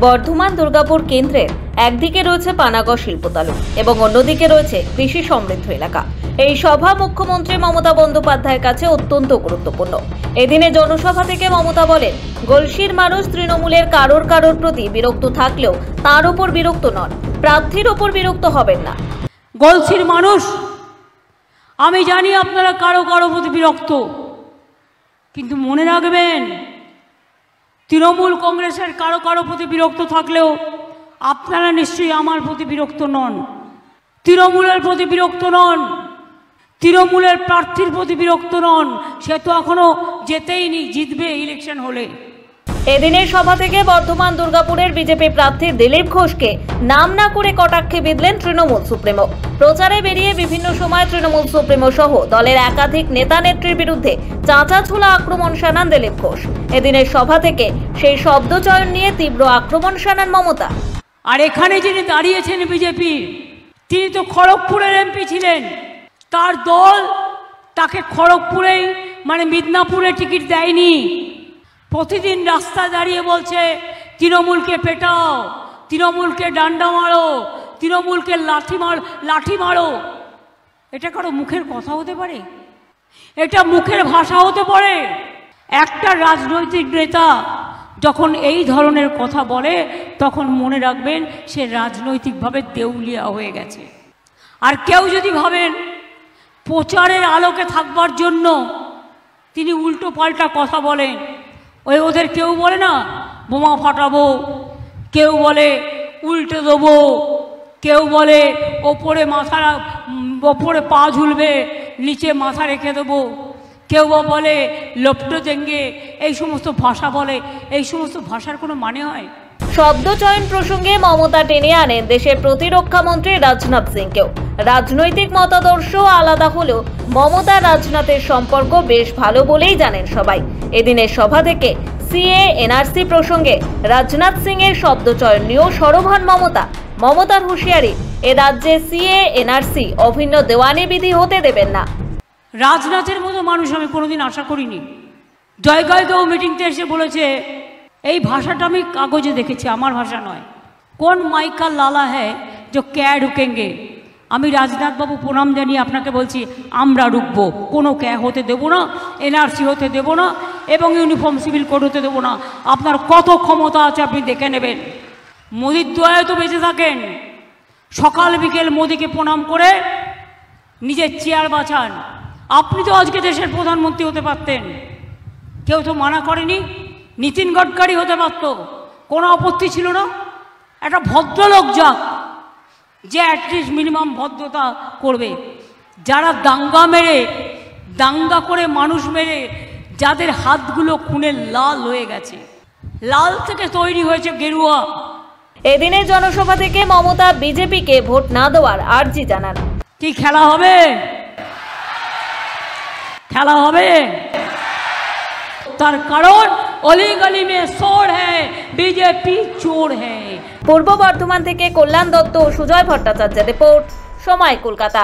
বর্ধমান দুর্গাপুর কেন্দ্রের একদিকে রয়েছে পানাগড় শিল্পতালু এবং অন্যদিকে রয়েছে কৃষি সমৃদ্ধ এলাকা। এই সভা মুখ্যমন্ত্রী মমতা বন্দ্যোপাধ্যায়ের কাছে অত্যন্ত গুরুত্বপূর্ণ। এদিনে জনসভা থেকে মমতা বলেন, গলসির মানুষ তৃণমূলের কারোর প্রতি বিরক্ত থাকলেও তার উপর বিরক্ত নন, প্রার্থীর উপর বিরক্ত হবেন না। গলসির মানুষ, আমি জানি আপনারা কারো প্রতি বিরক্ত, কিন্তু মনে রাখবেন তৃণমূল কংগ্রেসের কারো প্রতি বিরক্ত থাকলেও আপনারা নিশ্চয়ই আমার প্রতি বিরক্ত নন, তৃণমূলের প্রতি বিরক্ত নন, তৃণমূলের প্রার্থীর প্রতি বিরক্ত নন। সে তো এখনো যেতেই নি, জিতবে ইলেকশন হলে। এদিনের সভা থেকে বর্ধমান দুর্গাপুরের বিজেপি প্রার্থী দিলীপ ঘোষকে নাম না করে কটাক্ষে বিঁধলেন তৃণমূল সুপ্রিমো। প্রচারে বেরিয়ে বিভিন্ন সময় তৃণমূল সুপ্রিমো সহ দলের একাধিক নেতা নেত্রীর বিরুদ্ধে চাঁচাছোলা আক্রমণ শানান দিলীপ ঘোষ। এদিনের সভা থেকে সেই শব্দচয়ন নিয়ে তীব্র আক্রমণ শানান মমতা। আর এখানে যিনি দাঁড়িয়েছেন বিজেপি, তিনি তো খড়গপুরের এমপি ছিলেন। তার দল তাকে খড়গপুরেই মিদনাপুরে টিকিট দেয়নি। প্রতিদিন রাস্তায় দাঁড়িয়ে বলছে তৃণমূলকে পেটাও, তৃণমূলকে ডান্ডা মারো, তৃণমূলকে লাঠি মারো। এটা কারো মুখের কথা হতে পারে? এটা মুখের ভাষা হতে পারে? একটা রাজনৈতিক নেতা যখন এই ধরনের কথা বলে তখন মনে রাখবেন সে রাজনৈতিকভাবে দেউলিয়া হয়ে গেছে। আর কেউ যদি ভাবেন প্রচারের আলোকে থাকবার জন্য তিনি উল্টো পাল্টা কথা বলেন, ওদের কেউ বলে না বোমা ফাটাবো, কেউ বলে উল্টে দেবো, কেউ বলে ওপরে পা ঝুলবে, নিচে মাথা রেখে দেবো, কেউ বলে লপটে দেঙ্গে, এই সমস্ত ভাষা বলে। এই সমস্ত ভাষার কোনো মানে হয়? শব্দচয়ন প্রসঙ্গে মমতা টেনে আনেন দেশের প্রতিরক্ষা মন্ত্রী রাজনাথ সিংকেও। রাজনৈতিক মতাদর্শ আলাদা হলেও মমতা রাজনাথের সম্পর্ক বেশ ভালো বলেই জানেন সবাই। এদিনের সভা থেকে সিএ এনআরসি প্রসঙ্গে রাজনাথ সিং এর শব্দচয়ন নিয়েও সরব হন মমতা। মমতার হুঁশিয়ারি, এ রাজ্যে সিএ এনআরসি অভিন্ন দেওয়ানি বিধি হতে দেবেন না। রাজনাথের মতো মানুষ আমি কোনোদিন আশা করিনি। জয়গাইকেও মিটিংতে এসে বলেছে, এই ভাষাটা আমি কাগজে দেখেছি, আমার ভাষা নয়। কোন মাইকা লালা হ্যায় যে ক্যা ঢুকেঙ্গে? আমি রাজনাথবাবু প্রণাম জানিয়ে আপনাকে বলছি, আমরা ঢুকবো, কোনো ক্যা হতে দেবো না, এনআরসি হতে দেবো না, এবং ইউনিফর্ম সিভিল কোড হতে দেবো না। আপনার কত ক্ষমতা আছে আপনি দেখে নেবেন। মোদির দয়ায় তো বেঁচে থাকেন। সকাল বিকেল মোদিকে প্রণাম করে নিজের চেয়ার বাঁচান। আপনি তো আজকে দেশের প্রধানমন্ত্রী হতে পারতেন, কেউ তো মানা করেনি। নীতিন গডকারি হতে পারত, কোনো আপত্তি ছিল না। একটা ভদ্রলোক যাক, যে অ্যাটলিস্ট মিনিমাম ভদ্রতা করবে। যারা দাঙ্গা করে মানুষ মেরে, যাদের হাতগুলো খুনে লাল হয়ে গেছে, লাল থেকে তৈরি হয়েছে গেরুয়া। এদিনের জনসভা থেকে মমতা বিজেপিকে ভোট না দেওয়ার আর্জি জানান। কি খেলা হবে? খেলা হবে, তার কারণ অলি গলি মে শোর হ্যায়, বিজেপি চোর হ্যায়। পূর্ব বর্ধমান থেকে কল্যাণ দত্ত ও সুজয় ভট্টাচার্যের রিপোর্ট, সময় কলকাতা।